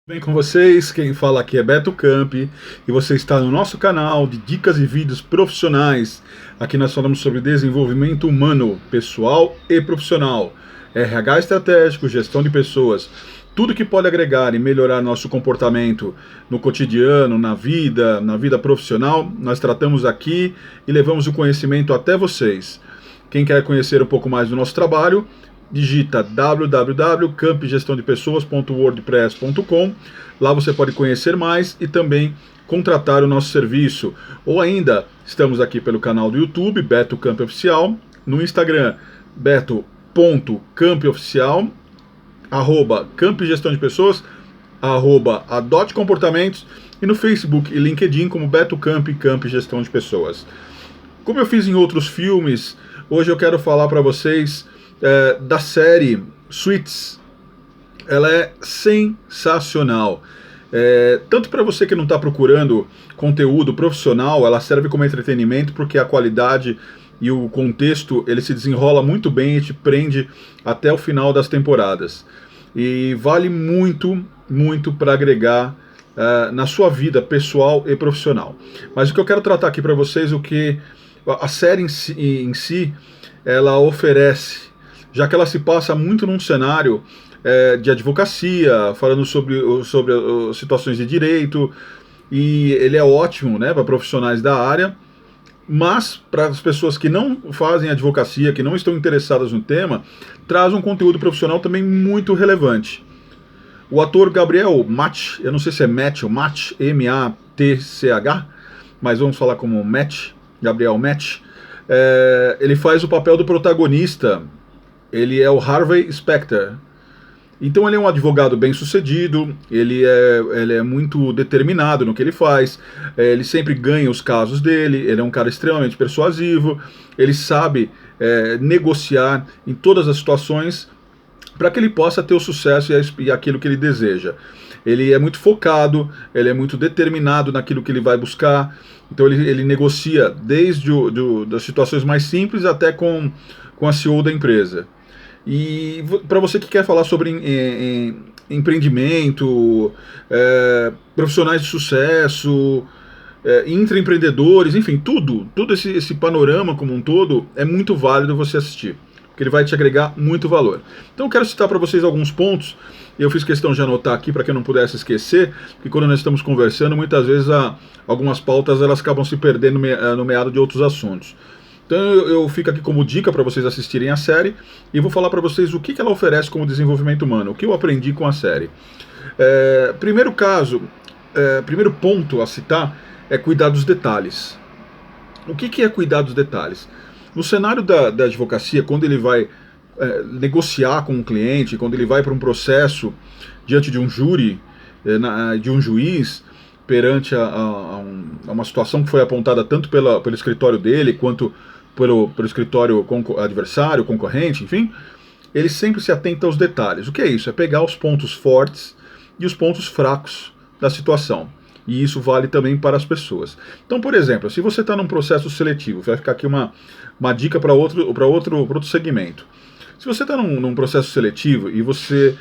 Bem com vocês, quem fala aqui é Beto Camp e você está no nosso canal de dicas e vídeos profissionais. Aqui nós falamos sobre desenvolvimento humano, pessoal e profissional, RH estratégico, gestão de pessoas, tudo que pode agregar e melhorar nosso comportamento no cotidiano, na vida profissional, nós tratamos aqui e levamos o conhecimento até vocês. Quem quer conhecer um pouco mais do nosso trabalho, digita www.campgestãodepessoas.wordpress.com. Lá você pode conhecer mais e também contratar o nosso serviço. Ou ainda, estamos aqui pelo canal do YouTube, Beto Camp Oficial, no Instagram, beto.campoficial, @Camp Gestão de Pessoas, @Adote Comportamentos, e no Facebook e LinkedIn como Beto Camp Gestão de Pessoas. Como eu fiz em outros filmes, hoje eu quero falar para vocês da série Suits. Ela é sensacional. Tanto para você que não está procurando conteúdo profissional, ela serve como entretenimento porque a qualidade e o contexto ele se desenrola muito bem e te prende até o final das temporadas. E vale muito, muito para agregar na sua vida pessoal e profissional. Mas o que eu quero tratar aqui para vocês, o que a série em si ela oferece, já que ela se passa muito num cenário de advocacia, falando sobre situações de direito, e ele é ótimo, né, para profissionais da área, mas para as pessoas que não fazem advocacia, que não estão interessadas no tema, traz um conteúdo profissional também muito relevante. O ator Gabriel Macht, eu não sei se é Matt ou Matt, M-A-T-C-H, mas vamos falar como Matt, Gabriel Macht, ele faz o papel do protagonista. Ele é o Harvey Specter. Então ele é um advogado bem sucedido, ele é muito determinado no que ele faz, ele sempre ganha os casos dele, ele é um cara extremamente persuasivo, ele sabe negociar em todas as situações para que ele possa ter o sucesso e aquilo que ele deseja. Ele é muito focado, ele é muito determinado naquilo que ele vai buscar, então ele negocia desde das situações mais simples até com a CEO da empresa. E para você que quer falar sobre empreendimento, profissionais de sucesso, intraempreendedores, enfim, tudo esse panorama como um todo é muito válido você assistir, porque ele vai te agregar muito valor. Então eu quero citar para vocês alguns pontos, e eu fiz questão de anotar aqui para que eu não pudesse esquecer, que quando nós estamos conversando, muitas vezes algumas pautas elas acabam se perdendo no meado de outros assuntos. Então eu fico aqui como dica para vocês assistirem a série e vou falar para vocês o que ela oferece como desenvolvimento humano, o que eu aprendi com a série. Primeiro ponto a citar é cuidar dos detalhes. O que é cuidar dos detalhes? No cenário da advocacia, quando ele vai negociar com um cliente, quando ele vai para um processo diante de um júri, de um juiz, perante a uma situação que foi apontada tanto pelo escritório dele quanto pelo escritório adversário, concorrente, enfim, ele sempre se atenta aos detalhes. O que é isso? É pegar os pontos fortes e os pontos fracos da situação. E isso vale também para as pessoas. Então, por exemplo, se você está num processo seletivo, vai ficar aqui uma dica para outro segmento. Se você está num processo seletivo e você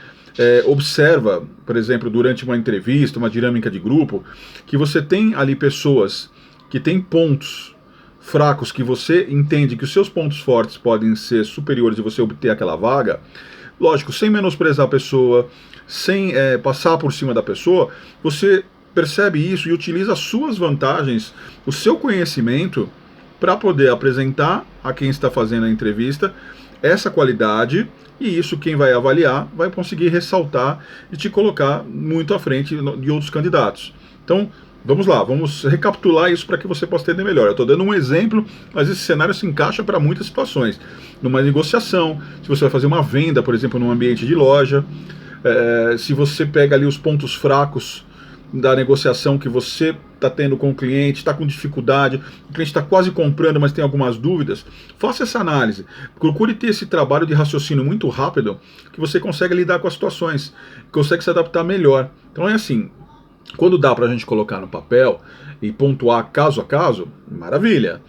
observa, por exemplo, durante uma entrevista, uma dinâmica de grupo, que você tem ali pessoas que têm pontos fracos, que você entende que os seus pontos fortes podem ser superiores e você obter aquela vaga, lógico, sem menosprezar a pessoa, sem passar por cima da pessoa, você percebe isso e utiliza as suas vantagens, o seu conhecimento, para poder apresentar a quem está fazendo a entrevista essa qualidade, e isso quem vai avaliar vai conseguir ressaltar e te colocar muito à frente de outros candidatos. Então, vamos lá, vamos recapitular isso para que você possa entender melhor. Eu estou dando um exemplo, mas esse cenário se encaixa para muitas situações. Numa negociação, se você vai fazer uma venda, por exemplo, num ambiente de loja, se você pega ali os pontos fracos da negociação que você está tendo com o cliente, está com dificuldade, o cliente está quase comprando, mas tem algumas dúvidas, faça essa análise. Procure ter esse trabalho de raciocínio muito rápido, que você consegue lidar com as situações, consegue se adaptar melhor. Então é assim, quando dá para a gente colocar no papel e pontuar caso a caso, maravilha.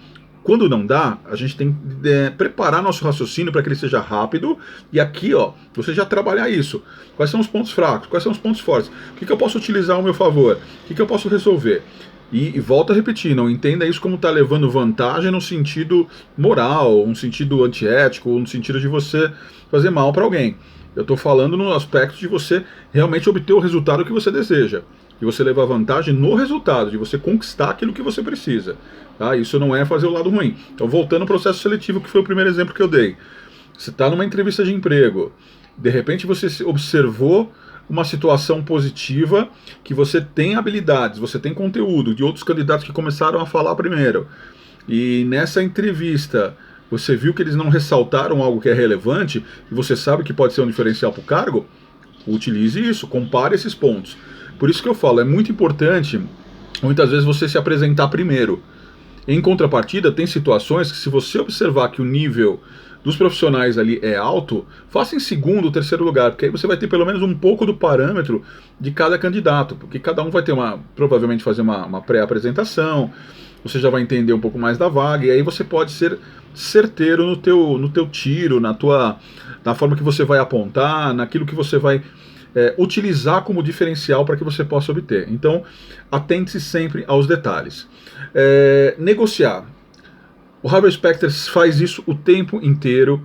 Quando não dá, a gente tem que preparar nosso raciocínio para que ele seja rápido. E aqui, ó, você já trabalhar isso. Quais são os pontos fracos? Quais são os pontos fortes? O que eu posso utilizar ao meu favor? O que eu posso resolver? E volto a repetir, não entenda isso como tá levando vantagem no sentido moral, um sentido antiético, no sentido de você fazer mal para alguém. Eu estou falando no aspecto de você realmente obter o resultado que você deseja. De você levar vantagem no resultado, de você conquistar aquilo que você precisa. Tá? Isso não é fazer o lado ruim. Então, voltando ao processo seletivo, que foi o primeiro exemplo que eu dei. Você está numa entrevista de emprego, de repente você observou uma situação positiva, que você tem habilidades, você tem conteúdo de outros candidatos que começaram a falar primeiro. E nessa entrevista, você viu que eles não ressaltaram algo que é relevante, e você sabe que pode ser um diferencial para o cargo, utilize isso, compare esses pontos. Por isso que eu falo, é muito importante, muitas vezes, você se apresentar primeiro. Em contrapartida, tem situações que, se você observar que o nível dos profissionais ali é alto, faça em segundo ou terceiro lugar, porque aí você vai ter pelo menos um pouco do parâmetro de cada candidato, porque cada um vai ter provavelmente fazer uma pré-apresentação, você já vai entender um pouco mais da vaga, e aí você pode ser certeiro no teu tiro, na forma que você vai apontar, naquilo que você vai utilizar como diferencial para que você possa obter. Então, atente-se sempre aos detalhes. Negociar. O Harvey Specter faz isso o tempo inteiro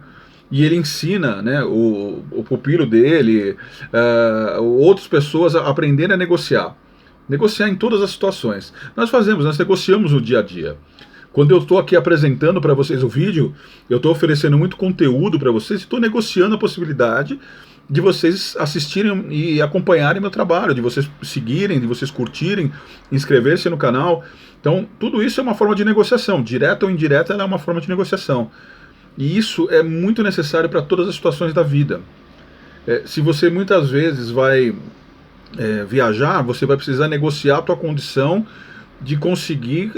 e ele ensina, né, o pupilo dele, outras pessoas a aprenderem a negociar. Negociar em todas as situações. Nós negociamos no dia a dia. Quando eu estou aqui apresentando para vocês o vídeo, eu estou oferecendo muito conteúdo para vocês e estou negociando a possibilidade de vocês assistirem e acompanharem meu trabalho, de vocês seguirem, de vocês curtirem, inscrever-se no canal. Então, tudo isso é uma forma de negociação, direta ou indireta, ela é uma forma de negociação. E isso é muito necessário para todas as situações da vida. Se você muitas vezes vai viajar, você vai precisar negociar a tua condição de conseguir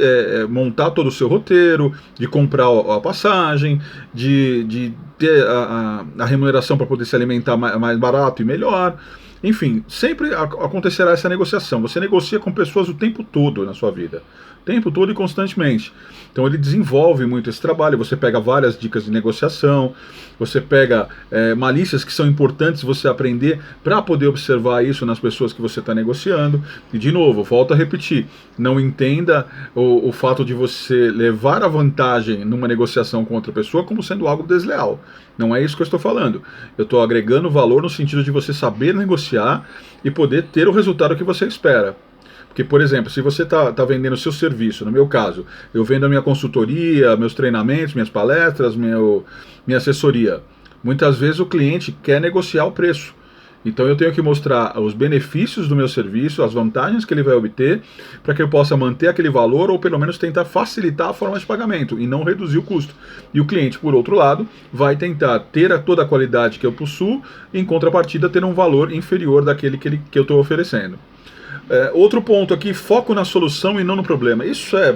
montar todo o seu roteiro, de comprar a passagem, de ter a remuneração para poder se alimentar mais barato e melhor. Enfim, sempre acontecerá essa negociação. Você negocia com pessoas o tempo todo na sua vida. O tempo todo e constantemente. Então ele desenvolve muito esse trabalho. Você pega várias dicas de negociação, você pega malícias que são importantes você aprender para poder observar isso nas pessoas que você está negociando. E de novo, volto a repetir, não entenda o fato de você levar a vantagem numa negociação com outra pessoa como sendo algo desleal. Não é isso que eu estou falando. Eu estou agregando valor no sentido de você saber negociar e poder ter o resultado que você espera. Porque, por exemplo, se você está vendendo o seu serviço, no meu caso, eu vendo a minha consultoria, meus treinamentos, minhas palestras, minha assessoria. Muitas vezes o cliente quer negociar o preço. Então eu tenho que mostrar os benefícios do meu serviço, as vantagens que ele vai obter, para que eu possa manter aquele valor ou pelo menos tentar facilitar a forma de pagamento e não reduzir o custo. E o cliente, por outro lado, vai tentar ter toda a qualidade que eu possuo e, em contrapartida, ter um valor inferior daquele que eu estou oferecendo. Outro ponto aqui, foco na solução e não no problema. Isso é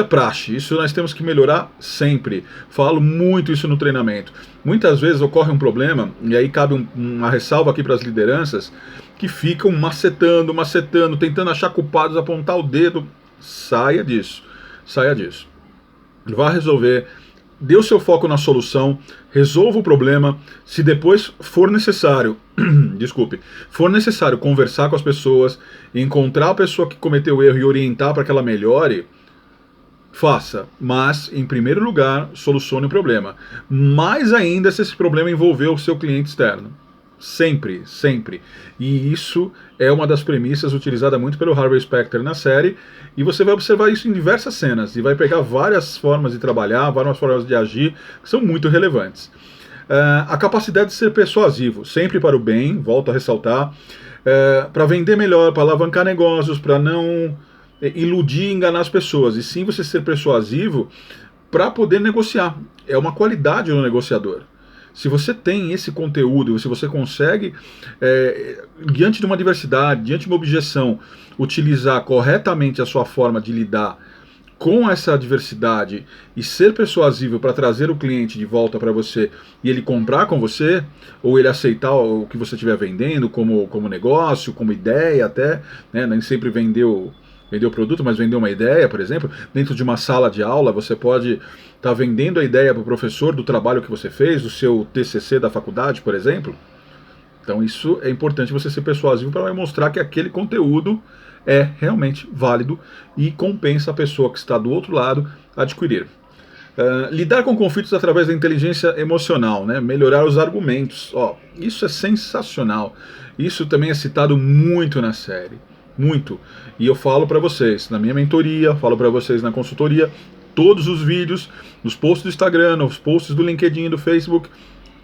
praxe, isso nós temos que melhorar sempre. Falo muito isso no treinamento. Muitas vezes ocorre um problema, e aí cabe uma ressalva aqui para as lideranças, que ficam macetando, tentando achar culpados, apontar o dedo. Saia disso. Vá resolver. Dê o seu foco na solução, resolva o problema. Se depois for necessário, for necessário conversar com as pessoas, encontrar a pessoa que cometeu o erro e orientar para que ela melhore, faça. Mas, em primeiro lugar, solucione o problema. Mais ainda se esse problema envolver o seu cliente externo. Sempre. E isso é uma das premissas utilizada muito pelo Harvey Specter na série, e você vai observar isso em diversas cenas, e vai pegar várias formas de trabalhar, várias formas de agir, que são muito relevantes. A capacidade de ser persuasivo, sempre para o bem, volto a ressaltar, para vender melhor, para alavancar negócios, para não iludir e enganar as pessoas, e sim você ser persuasivo para poder negociar. É uma qualidade do negociador. Se você tem esse conteúdo, se você consegue, diante de uma adversidade, diante de uma objeção, utilizar corretamente a sua forma de lidar com essa adversidade e ser persuasivo para trazer o cliente de volta para você e ele comprar com você, ou ele aceitar o que você estiver vendendo como negócio, como ideia até, né? Nem sempre vender vender o produto, mas vender uma ideia, por exemplo. Dentro de uma sala de aula, você pode estar vendendo a ideia para o professor do trabalho que você fez, do seu TCC da faculdade, por exemplo. Então isso é importante você ser persuasivo para mostrar que aquele conteúdo é realmente válido e compensa a pessoa que está do outro lado adquirir. Lidar com conflitos através da inteligência emocional, né? Melhorar os argumentos. Isso é sensacional. Isso também é citado muito na série. Muito. E eu falo para vocês na minha mentoria, falo para vocês na consultoria, todos os vídeos, nos posts do Instagram, nos posts do LinkedIn, do Facebook.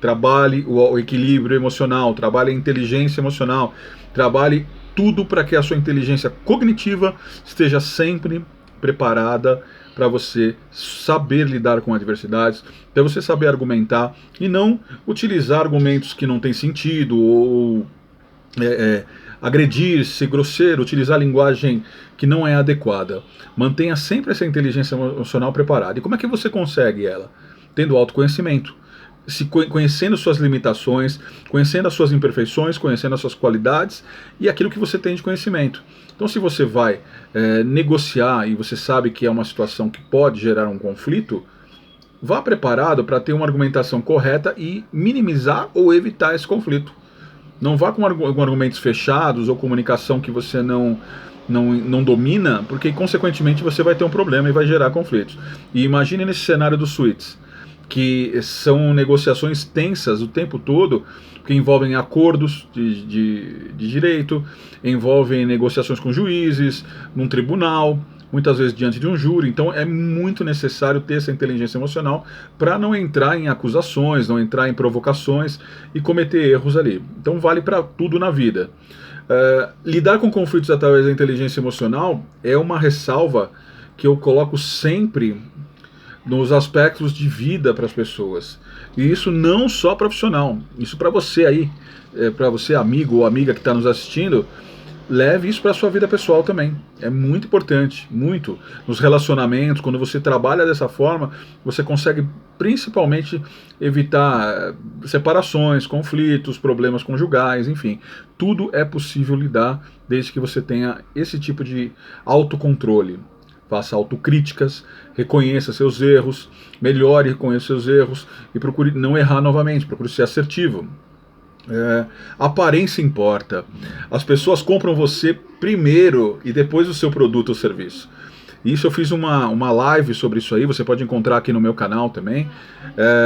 Trabalhe o equilíbrio emocional, trabalhe a inteligência emocional, trabalhe tudo para que a sua inteligência cognitiva esteja sempre preparada para você saber lidar com adversidades, para você saber argumentar e não utilizar argumentos que não têm sentido ou agredir, ser grosseiro, utilizar linguagem que não é adequada. Mantenha sempre essa inteligência emocional preparada. E como é que você consegue ela? Tendo autoconhecimento. Conhecendo suas limitações, conhecendo as suas imperfeições, conhecendo as suas qualidades e aquilo que você tem de conhecimento. Então, se você vai negociar e você sabe que é uma situação que pode gerar um conflito, vá preparado para ter uma argumentação correta e minimizar ou evitar esse conflito. Não vá com argumentos fechados ou comunicação que você não domina, porque consequentemente você vai ter um problema e vai gerar conflitos. E imagine nesse cenário dos suítes, que são negociações tensas o tempo todo, que envolvem acordos de direito, envolvem negociações com juízes, num tribunal, muitas vezes diante de um júri. Então é muito necessário ter essa inteligência emocional para não entrar em acusações, não entrar em provocações e cometer erros ali. Então vale para tudo na vida. Lidar com conflitos através da inteligência emocional é uma ressalva que eu coloco sempre nos aspectos de vida para as pessoas. E isso não só profissional, isso para você aí, para você amigo ou amiga que está nos assistindo, leve isso para a sua vida pessoal também. É muito importante, muito. Nos relacionamentos, quando você trabalha dessa forma, você consegue principalmente evitar separações, conflitos, problemas conjugais, enfim. Tudo é possível lidar desde que você tenha esse tipo de autocontrole. Faça autocríticas, reconheça seus erros, melhore, reconheça seus erros e procure não errar novamente, procure ser assertivo. Aparência importa. As pessoas compram você primeiro e depois o seu produto ou serviço. Isso eu fiz uma live sobre isso aí, você pode encontrar aqui no meu canal também.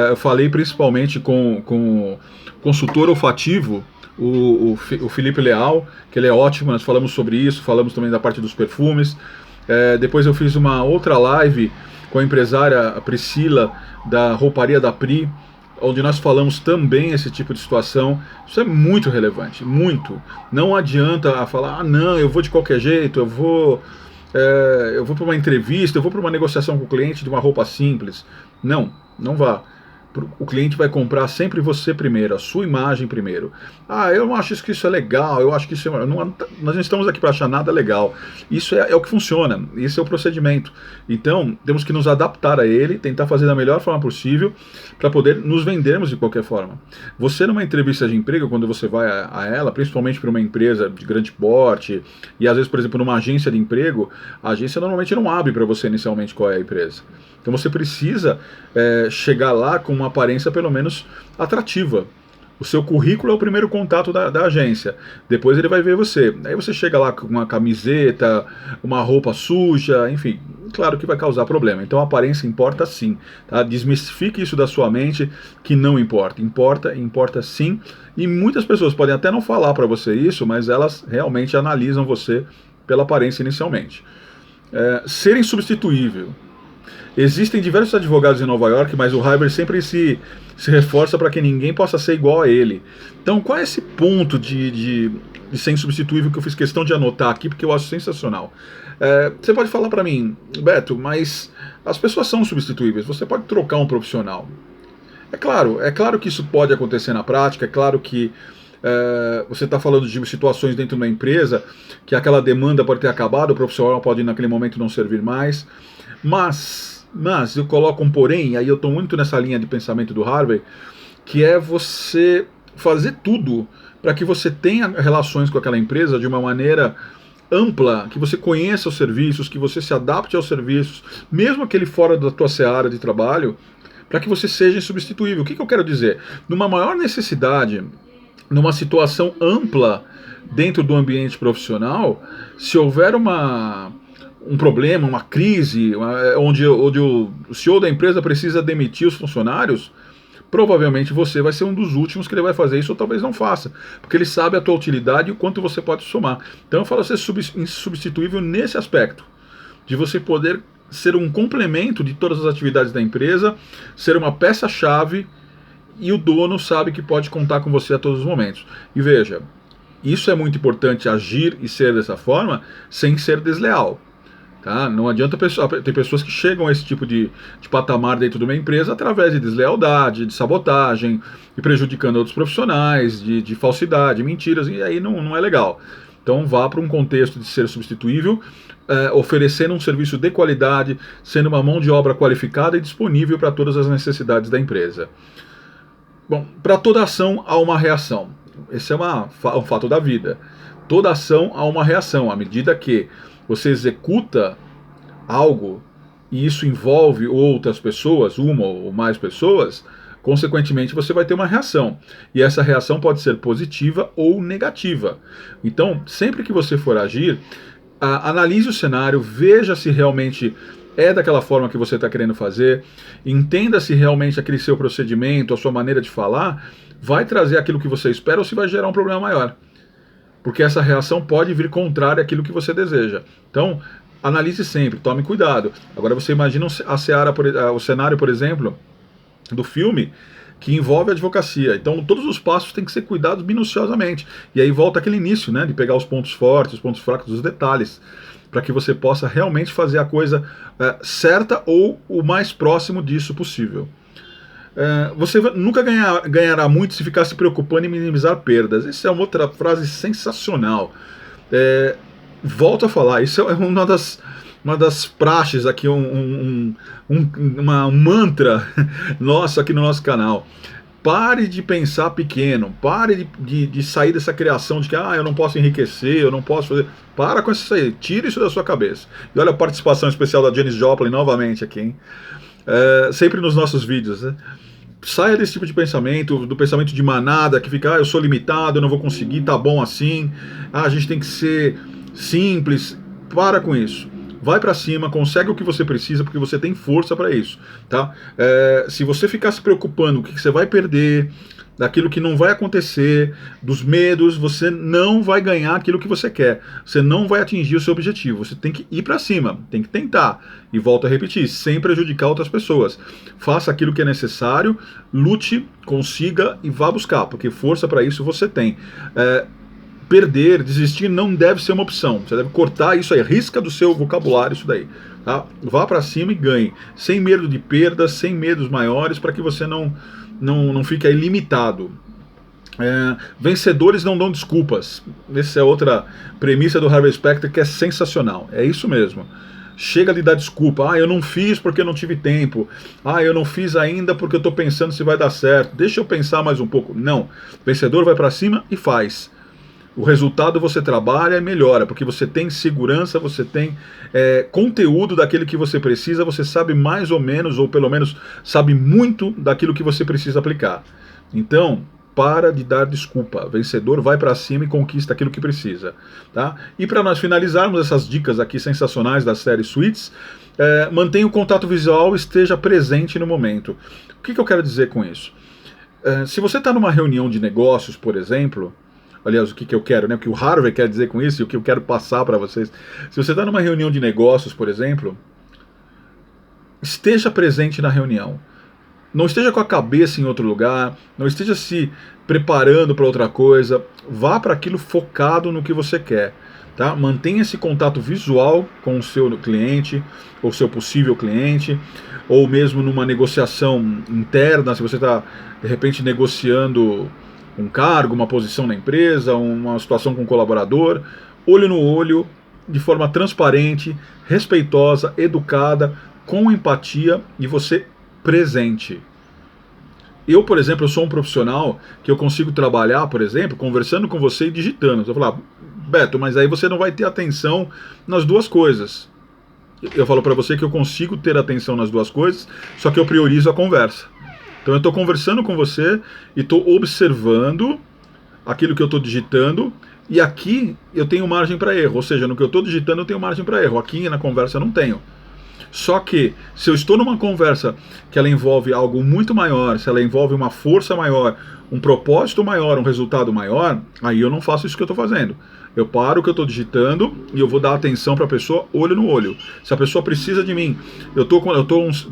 Eu falei principalmente com o consultor olfativo, o Felipe Leal, que ele é ótimo, nós falamos sobre isso, falamos também da parte dos perfumes. Depois eu fiz uma outra live com a empresária Priscila, da rouparia da Pri, onde nós falamos também esse tipo de situação. Isso é muito relevante, muito. Não adianta falar, não, eu vou de qualquer jeito, eu vou para uma entrevista, eu vou para uma negociação com o cliente de uma roupa simples. Não, não vá. O cliente vai comprar sempre você primeiro, a sua imagem primeiro. Eu não acho que isso é legal, eu acho que isso nós não estamos aqui para achar nada legal. Isso é o que funciona, esse é o procedimento. Então, temos que nos adaptar a ele, tentar fazer da melhor forma possível para poder nos vendermos de qualquer forma. Você numa entrevista de emprego, quando você vai a ela, principalmente para uma empresa de grande porte, e às vezes, por exemplo, numa agência de emprego, a agência normalmente não abre para você inicialmente qual é a empresa. Então você precisa chegar lá com uma aparência pelo menos atrativa. O seu currículo é o primeiro contato da agência. Depois ele vai ver você. Aí você chega lá com uma camiseta, uma roupa suja, enfim, claro que vai causar problema. Então a aparência importa sim. Tá? Desmistifique isso da sua mente que não importa. Importa sim. E muitas pessoas podem até não falar para você isso, mas elas realmente analisam você pela aparência inicialmente. Ser insubstituível. Existem diversos advogados em Nova York, mas o Harvard sempre se reforça para que ninguém possa ser igual a ele. Então, qual é esse ponto de ser insubstituível que eu fiz questão de anotar aqui, porque eu acho sensacional? Você pode falar para mim, Beto, mas as pessoas são substituíveis, você pode trocar um profissional. É claro que isso pode acontecer na prática, é claro que você está falando de situações dentro de uma empresa que aquela demanda pode ter acabado, o profissional pode naquele momento não servir mais, mas eu coloco um porém, aí eu estou muito nessa linha de pensamento do Harvey, que é você fazer tudo para que você tenha relações com aquela empresa de uma maneira ampla, que você conheça os serviços, que você se adapte aos serviços, mesmo aquele fora da tua seara de trabalho, para que você seja insubstituível. O que eu quero dizer? Numa maior necessidade, numa situação ampla dentro do ambiente profissional, se houver um problema, uma crise, onde o CEO da empresa precisa demitir os funcionários, provavelmente você vai ser um dos últimos que ele vai fazer isso, ou talvez não faça, porque ele sabe a tua utilidade e o quanto você pode somar. Então eu falo ser insubstituível nesse aspecto, de você poder ser um complemento de todas as atividades da empresa, ser uma peça-chave, e o dono sabe que pode contar com você a todos os momentos. E veja, isso é muito importante, agir e ser dessa forma, sem ser desleal. Tá? Não adianta tem pessoas que chegam a esse tipo de patamar dentro de uma empresa através de deslealdade, de sabotagem, e prejudicando outros profissionais, de falsidade, mentiras, e aí não é legal. Então vá para um contexto de ser substituível, oferecendo um serviço de qualidade, sendo uma mão de obra qualificada e disponível para todas as necessidades da empresa. Bom, para toda ação há uma reação. Esse é um fato da vida. Toda ação há uma reação. À medida que você executa algo e isso envolve outras pessoas, uma ou mais pessoas, consequentemente você vai ter uma reação. E essa reação pode ser positiva ou negativa. Então, sempre que você for agir, analise o cenário, veja se realmente é daquela forma que você está querendo fazer, entenda se realmente aquele seu procedimento, a sua maneira de falar, vai trazer aquilo que você espera ou se vai gerar um problema maior. Porque essa reação pode vir contrária àquilo que você deseja. Então, analise sempre, tome cuidado. Agora você imagina o cenário, por exemplo, do filme que envolve a advocacia. Então, todos os passos têm que ser cuidados minuciosamente. E aí volta aquele início, né, de pegar os pontos fortes, os pontos fracos, os detalhes, para que você possa realmente fazer a coisa certa ou o mais próximo disso possível. Você nunca ganhará muito se ficar se preocupando em minimizar perdas. Essa é uma outra frase sensacional. Volto a falar, isso é uma das praxes aqui, um mantra nosso aqui no nosso canal. Pare de pensar pequeno, pare de sair dessa criação de que eu não posso enriquecer, eu não posso fazer. Para com isso aí, tira isso da sua cabeça. E olha a participação especial da Janis Joplin novamente aqui, hein? Sempre nos nossos vídeos, né? Saia desse tipo de pensamento, do pensamento de manada, que fica, eu sou limitado, eu não vou conseguir, tá bom assim, a gente tem que ser simples. Para com isso. Vai para cima, consegue o que você precisa, porque você tem força para isso, tá? Se você ficar se preocupando, o que você vai perder, daquilo que não vai acontecer, dos medos, você não vai ganhar aquilo que você quer. Você não vai atingir o seu objetivo. Você tem que ir para cima, tem que tentar. E volto a repetir, sem prejudicar outras pessoas. Faça aquilo que é necessário, lute, consiga e vá buscar, porque força para isso você tem. Perder, desistir não deve ser uma opção. Você deve cortar isso aí, risca do seu vocabulário isso daí. Tá? Vá para cima e ganhe, sem medo de perdas, sem medos maiores, para que você não fique aí limitado. Vencedores não dão desculpas. Essa é outra premissa do Harvey Specter que é sensacional. É isso mesmo. Chega de dar desculpa. Eu não fiz porque eu não tive tempo. Eu não fiz ainda porque eu estou pensando se vai dar certo. Deixa eu pensar mais um pouco. Não. Vencedor vai para cima e faz. O resultado você trabalha e melhora, porque você tem segurança, você tem conteúdo daquilo que você precisa, você sabe mais ou menos, ou pelo menos sabe muito daquilo que você precisa aplicar. Então, para de dar desculpa. Vencedor vai para cima e conquista aquilo que precisa. Tá? E para nós finalizarmos essas dicas aqui sensacionais da série Suites, mantenha o contato visual, esteja presente no momento. O que eu quero dizer com isso? Se você está numa reunião de negócios, por exemplo, aliás, o que eu quero, né? O que o Harvey quer dizer com isso e o que eu quero passar para vocês. Se você está numa reunião de negócios, por exemplo, esteja presente na reunião. Não esteja com a cabeça em outro lugar, não esteja se preparando para outra coisa. Vá para aquilo focado no que você quer. Tá? Mantenha esse contato visual com o seu cliente, ou seu possível cliente, ou mesmo numa negociação interna, se você está, de repente, negociando um cargo, uma posição na empresa, uma situação com um colaborador, olho no olho, de forma transparente, respeitosa, educada, com empatia e você presente. Eu, por exemplo, eu sou um profissional que eu consigo trabalhar, por exemplo, conversando com você e digitando. Você vai falar, Beto, mas aí você não vai ter atenção nas duas coisas. Eu falo para você que eu consigo ter atenção nas duas coisas, só que eu priorizo a conversa. Então eu estou conversando com você e estou observando aquilo que eu estou digitando, e aqui eu tenho margem para erro, ou seja, no que eu estou digitando eu tenho margem para erro, aqui na conversa eu não tenho. Só que, se eu estou numa conversa que ela envolve algo muito maior, se ela envolve uma força maior, um propósito maior, um resultado maior, aí eu não faço isso que eu estou fazendo. Eu paro o que eu estou digitando e eu vou dar atenção para a pessoa olho no olho. Se a pessoa precisa de mim, eu estou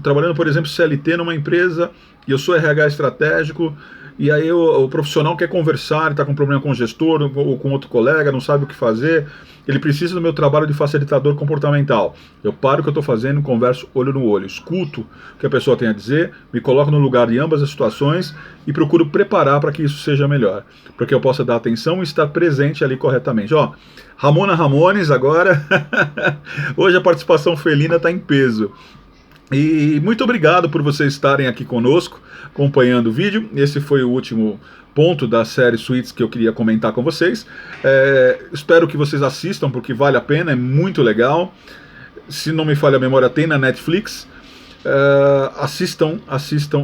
trabalhando, por exemplo, CLT numa empresa e eu sou RH estratégico, e aí o profissional quer conversar, ele está com problema com o gestor ou com outro colega, não sabe o que fazer, ele precisa do meu trabalho de facilitador comportamental. Eu paro o que eu estou fazendo, converso olho no olho, escuto o que a pessoa tem a dizer, me coloco no lugar de ambas as situações e procuro preparar para que isso seja melhor, para que eu possa dar atenção e estar presente ali corretamente. Ó, Ramona Ramones agora, hoje a participação felina está em peso. E muito obrigado por vocês estarem aqui conosco, acompanhando o vídeo. Esse foi o último ponto da série Suítes que eu queria comentar com vocês. Espero que vocês assistam, porque vale a pena, é muito legal. Se não me falha a memória, tem na Netflix. Assistam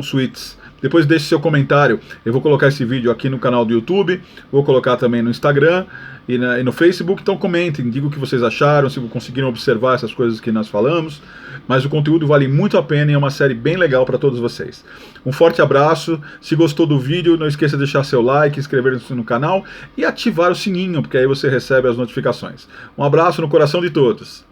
Suítes. Depois deixe seu comentário. Eu vou colocar esse vídeo aqui no canal do YouTube, vou colocar também no Instagram e no Facebook. Então comentem, digam o que vocês acharam, se conseguiram observar essas coisas que nós falamos. Mas o conteúdo vale muito a pena e é uma série bem legal para todos vocês. Um forte abraço. Se gostou do vídeo, não esqueça de deixar seu like, inscrever-se no canal e ativar o sininho, porque aí você recebe as notificações. Um abraço no coração de todos.